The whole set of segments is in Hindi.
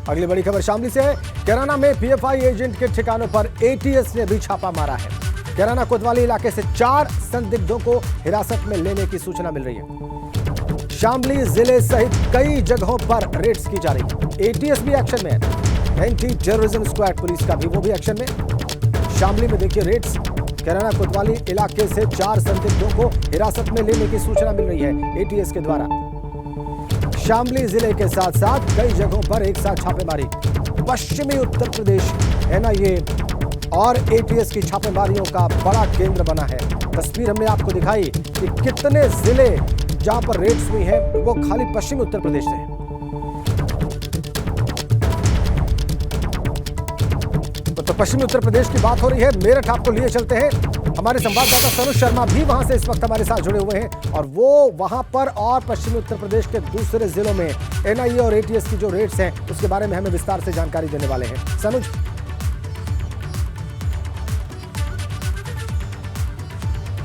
अगली बड़ी खबर शामली से है। कैराना में पीएफआई एजेंट के ठिकानों पर एटीएस ने भी छापा मारा है। कैराना कोतवाली इलाके से 4 संदिग्धों को हिरासत में लेने की सूचना मिल रही है। शामली जिले सहित कई जगहों पर रेड्स की जा रही है। एटीएस भी एक्शन में है। एंटी टेररिज्म स्क्वाड पुलिस का भी वो भी एक्शन में। शामली में देखिए रेड्स। कैराना कोतवाली इलाके से 4 संदिग्धों को हिरासत में लेने की सूचना मिल रही है एटीएस के द्वारा। शामली जिले के साथ साथ कई जगहों पर एक साथ छापेमारी। पश्चिमी उत्तर प्रदेश एनआईए और एटीएस की छापेमारियों का बड़ा केंद्र बना है। तस्वीर हमने आपको दिखाई कि कितने जिले जहां पर रेड्स हुई हैं वो खाली पश्चिमी उत्तर प्रदेश से हैं। तो पश्चिमी उत्तर प्रदेश की बात हो रही है। मेरठ आपको लिए चलते हैं। हमारे संवाददाता सनुज शर्मा भी वहां से इस वक्त हमारे साथ जुड़े हुए हैं और वो वहां पर और पश्चिमी उत्तर प्रदेश के दूसरे जिलों में एनआईए और एटीएस की जो रेड्स हैं उसके बारे में हमें विस्तार से जानकारी देने वाले हैं। सनुज।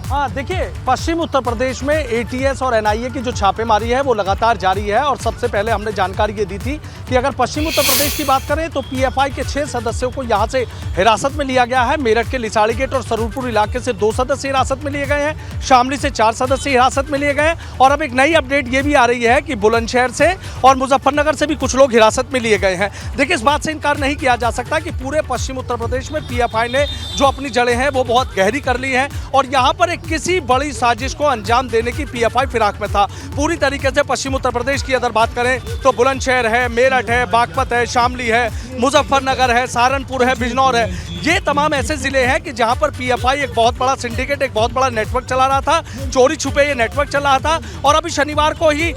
हाँ देखिए, पश्चिम उत्तर प्रदेश में एटीएस और एनआईए की जो छापेमारी है वो लगातार जारी है। और सबसे पहले हमने जानकारी ये दी थी कि अगर पश्चिम उत्तर प्रदेश की बात करें तो पीएफआई के 6 सदस्यों को यहाँ से हिरासत में लिया गया है। मेरठ के लिसाड़ी गेट और सरूरपुर इलाके से 2 सदस्य हिरासत में लिए गए हैं। शामली से 4 सदस्य हिरासत में लिए गए हैं। और अब एक नई अपडेट ये भी आ रही है कि बुलंदशहर से और मुजफ्फरनगर से भी कुछ लोग हिरासत में लिए गए हैं। देखिए, इस बात से इनकार नहीं किया जा सकता कि पूरे पश्चिम उत्तर प्रदेश में पीएफआई ने जो अपनी जड़ें हैं वो बहुत गहरी कर ली हैं और यहाँ पर किसी बड़ी साजिश को अंजाम देने की पीएफआई फिराक में था। पूरी तरीके से पश्चिम उत्तर प्रदेश की अगर बात करें तो बुलंदशहर है, मेरठ है, बागपत है, शामली है, मुजफ्फरनगर है, सहारनपुर है, बिजनौर है। ये तमाम ऐसे जिले हैं कि जहां पर पीएफआई एक बहुत बड़ा सिंडिकेट, एक बहुत बड़ा नेटवर्क चला रहा था। चोरी छुपे ये नेटवर्क चल रहा था। और अभी शनिवार को ही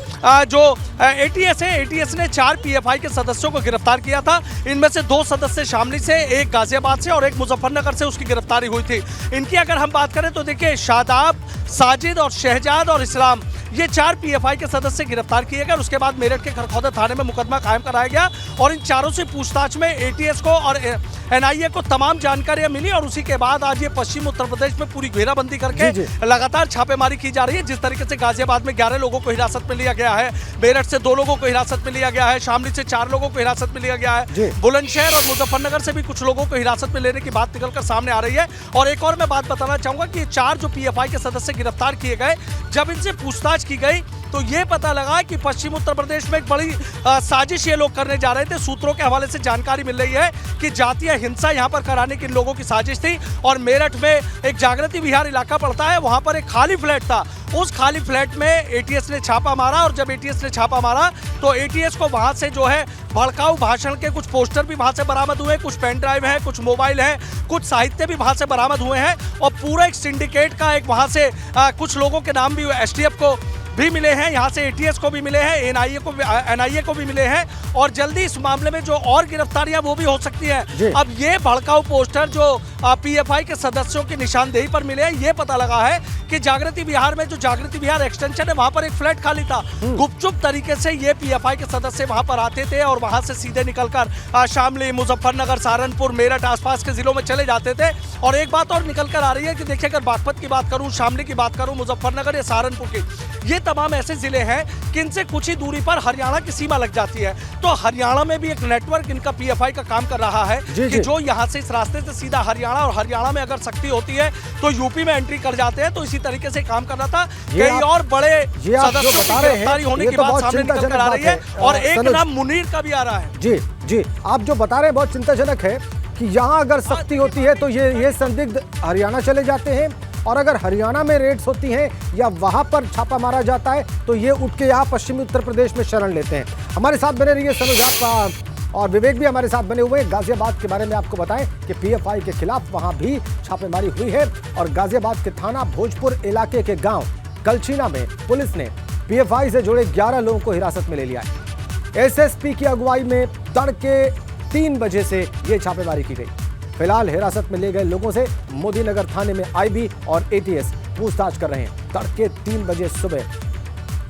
जो एटीएस है, एटीएस ने 4 पीएफआई के सदस्यों को गिरफ्तार किया था। इनमें से 2 सदस्य शामली से, एक गाजियाबाद से और एक मुजफ्फरनगर से उसकी गिरफ्तारी हुई थी। इनकी अगर हम बात करें तो देखिए, शादाब, साजिद और शहजाद और इस्लाम, ये 4 पीएफआई के सदस्य गिरफ्तार किए गए। उसके बाद मेरठ के खरखौदा थाने में मुकदमा कायम कराया गया और इन चारों से पूछताछ में एटीएस को और एनआईए को तमाम जानकारियां मिली। और उसी के बाद आज ये पश्चिम उत्तर प्रदेश में पूरी घेराबंदी करके लगातार छापेमारी की जा रही है। जिस तरीके से गाजियाबाद में 11 लोगों को हिरासत में लिया गया है, मेरठ से 2 लोगों को हिरासत में लिया गया है, शामली से 4 लोगों को हिरासत में लिया गया है, बुलंदशहर और मुजफ्फरनगर से भी कुछ लोगों को हिरासत में लेने की बात निकलकर सामने आ रही है। और एक और मैं बात बताना चाहूंगा कि 4 जो पीएफआई के सदस्य गिरफ्तार किए गए, जब इनसे पूछताछ की गई तो ये पता लगा कि पश्चिम उत्तर प्रदेश में एक बड़ी साजिश ये लोग करने जा रहे थे। सूत्रों के हवाले से जानकारी मिल रही है कि जातीय हिंसा यहाँ पर कराने की लोगों की साजिश थी। और मेरठ में एक जागृति विहार इलाका पड़ता है, वहाँ पर एक खाली फ्लैट था। उस खाली फ्लैट में एटीएस ने छापा मारा और जब एटीएस ने छापा मारा तो एटीएस को वहाँ से जो है भड़काऊ भाषण के कुछ पोस्टर भी वहाँ से बरामद हुए, कुछ पेन ड्राइव है, कुछ मोबाइल है, कुछ साहित्य भी वहाँ से बरामद हुए हैं। और पूरा एक सिंडिकेट का एक वहाँ से कुछ लोगों के नाम भी एसटीएफ को भी मिले हैं, यहाँ से एटीएस को भी मिले हैं, एनआईए को भी मिले हैं। और जल्दी इस मामले में जो और गिरफ्तारियां वो भी हो सकती हैं। अब ये भड़काऊ पोस्टर जो पीएफआई के सदस्यों की निशानदेही पर मिले हैं, ये पता लगा है कि जागृति विहार में जो जागृति विहार एक्सटेंशन है वहां पर एक फ्लैट खाली था। गुपचुप तरीके से ये पीएफआई के सदस्य वहां पर आते थे और वहां से सीधे निकलकर शामली, मुजफ्फरनगर, सहारनपुर, मेरठ आसपास के जिलों में चले जाते थे। और एक बात और निकल कर आ रही है कि देखिए, अगर बागपत की बात करूं, शामली की बात करूं, मुजफ्फरनगर या सहारनपुर की, ये तमाम ऐसे जिले हैं कि इनसे कुछ ही दूरी पर हरियाणा की सीमा लग जाती है। तो हरियाणा में भी एक नेटवर्क इनका पीएफआई का काम कर रहा है कि जो यहाँ से इस रास्ते से सीधा हरियाणा, और हरियाणा में अगर सख्ती होती है तो यूपी में एंट्री कर जाते हैं। तो इसी तरीके से काम करना था। कई और बड़े सदस्यों की गिरफ्तारी होने की बात सामने निकल कर आ रही है और एक नाम मुनीर का भी आ रहा है। जी, आप जो बता रहे हैं बहुत चिंताजनक है कि यहाँ अगर सख्ती होती है तो ये संदिग्ध हरियाणा चले जाते हैं और अगर हरियाणा में रेड्स होती हैं या वहां पर छापा मारा जाता है तो ये उठ के यहाँ पश्चिमी उत्तर प्रदेश में शरण लेते हैं। हमारे साथ बने रहिए सनुज, आप और विवेक भी हमारे साथ बने हुए हैं। गाजियाबाद के बारे में आपको बताएं कि पीएफआई के खिलाफ वहां भी छापेमारी हुई है और गाजियाबाद के थाना भोजपुर इलाके के गांव कलछीना में पुलिस ने पीएफआई से जुड़े 11 लोगों को हिरासत में ले लिया है। एसएसपी की अगुवाई में तड़के 3 बजे से ये छापेमारी की गई। फिलहाल हिरासत में ले गए लोगों से मोदीनगर थाने में आईबी और एटीएस पूछताछ कर रहे हैं। तड़के 3 बजे सुबह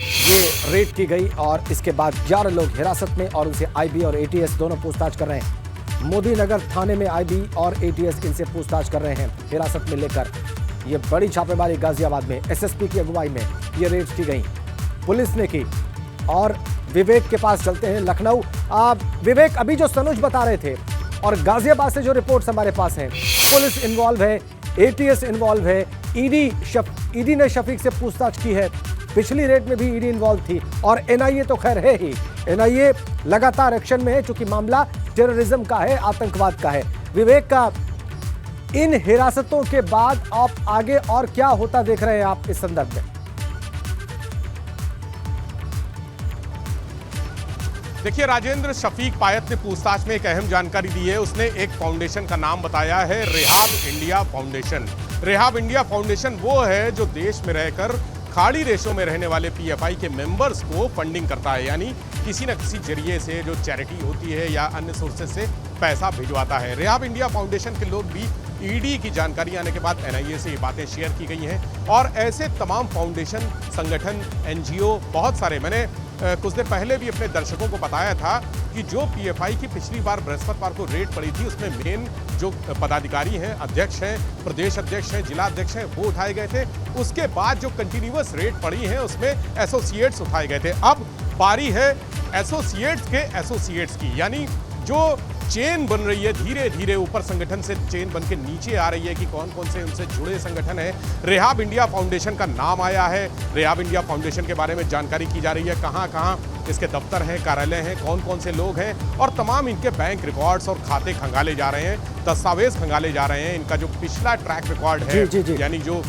ये रेड की गई और इसके बाद 11 लोग हिरासत में और उनसे आईबी और एटीएस दोनों पूछताछ कर रहे हैं। मोदीनगर थाने में आईबी और एटीएस इनसे पूछताछ कर रहे हैं हिरासत में लेकर। ये बड़ी छापेमारी गाजियाबाद में एसएसपी की अगुवाई में ये रेड की गई, पुलिस ने की और विवेक के पास चलते हैं, लखनऊ। विवेक, अभी जो सनुज बता रहे थे और गाजियाबाद से जो रिपोर्ट्स हमारे पास हैं, पुलिस इन्वॉल्व है, एटीएस इन्वॉल्व है, ईडी ने शफीक से पूछताछ की है, पिछली रेड में भी ईडी इन्वॉल्व थी और एनआईए तो खैर है ही। एनआईए लगातार एक्शन में है क्योंकि मामला टेररिज्म का है, आतंकवाद का है। विवेक का इन हिरासतों के बाद आप आगे और क्या होता देख रहे हैं आप इस संदर्भ में? देखिए राजेंद्र, शफीक पायत ने पूछताछ में एक अहम जानकारी दी है। उसने एक फाउंडेशन का नाम बताया है, rehab India foundation. Rehab India foundation वो है जो देश में रहकर खाड़ी देशों में रहने वाले पीएफआई के मेंबर्स को फंडिंग करता है, यानी किसी न किसी जरिए से जो चैरिटी होती है या अन्य सोर्सेज से पैसा भिजवाता है। रेहाब इंडिया फाउंडेशन के लोग भी ईडी की जानकारी आने के बाद एनआईए से ये बातें शेयर की गई हैं और ऐसे तमाम फाउंडेशन, संगठन, एनजीओ बहुत सारे, मैंने कुछ देर पहले भी अपने दर्शकों को बताया था कि जो पीएफआई की पिछली बार बृहस्पतिवार को रेड पड़ी थी उसमें मेन जो पदाधिकारी हैं, अध्यक्ष हैं, प्रदेश अध्यक्ष हैं, जिला अध्यक्ष हैं, वो उठाए गए थे। उसके बाद जो कंटिन्यूअस रेड पड़ी है उसमें एसोसिएट्स उठाए गए थे। अब बारी है एसोसिएट्स की, यानी जो चेन बन रही है, धीरे धीरे ऊपर संगठन से चेन बन के नीचे आ रही है कि कौन कौन से उनसे जुड़े संगठन है। रेहाब इंडिया फाउंडेशन का नाम आया है। रेहाब इंडिया फाउंडेशन के बारे में जानकारी की जा रही है, कहां कहां इसके दफ्तर हैं, कार्यालय हैं, कौन कौन से लोग हैं और तमाम इनके बैंक रिकॉर्ड्स और खाते खंगाले जा रहे हैं, दस्तावेज खंगाले जा रहे हैं। इनका जो पिछला ट्रैक रिकॉर्ड है, यानी जो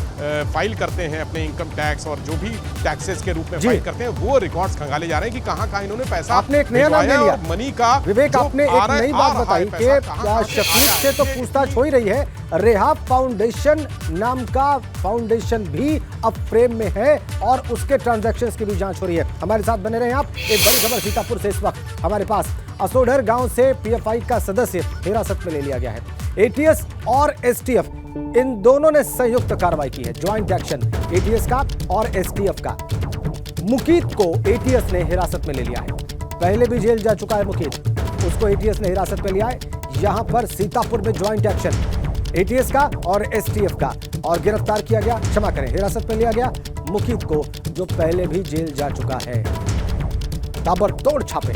फाइल करते हैं अपने इनकम टैक्स और जो भी टैक्सेस के रूप में फाइल करते हैं, वो रिकॉर्ड्स खंगाले जा रहे हैं कि कहां कहां इन्होंने पैसा, आपने एक नया नाम ले लिया मनी का। विवेक, आपने एक नई बात बताई कि शफीक से तो पूछताछ हो ही रही है, रेहाब फाउंडेशन नाम का फाउंडेशन भी अब फ्रेम में है और उसके ट्रांजैक्शंस की भी जांच हो रही है। हमारे साथ बने रहें आप। एक बड़ी खबर सीतापुर से इस वक्त हमारे पास, असोडर गांव से पीएफआई का सदस्य हिरासत में ले लिया गया है। एटीएस और एसटीएफ इन दोनों ने संयुक्त कार्रवाई की है, ज्वाइंट एक्शन एटीएस का और एसटीएफ का। मुकीत को एटीएस ने हिरासत में ले लिया है, पहले भी जेल जा चुका है मुकीत, उसको एटीएस ने हिरासत में लिया है। यहां पर सीतापुर में ज्वाइंट एक्शन एटीएस का और एसटीएफ का, और गिरफ्तार किया गया, क्षमा करें, हिरासत में लिया गया मुकीत को, जो पहले भी जेल जा चुका है। ताबड़तोड़ छापे,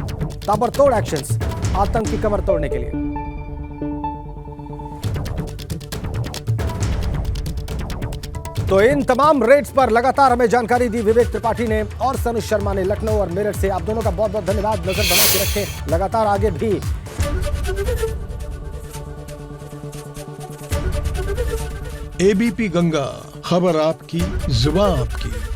ताबड़तोड़ एक्शंस, आतंक की कमर तोड़ने के लिए। तो इन तमाम रेड्स पर लगातार हमें जानकारी दी विवेक त्रिपाठी ने और सनुज शर्मा ने लखनऊ और मेरठ से। आप दोनों का बहुत बहुत धन्यवाद। नजर बना के रखें लगातार आगे भी। एबीपी गंगा, खबर आपकी, जुबान आपकी।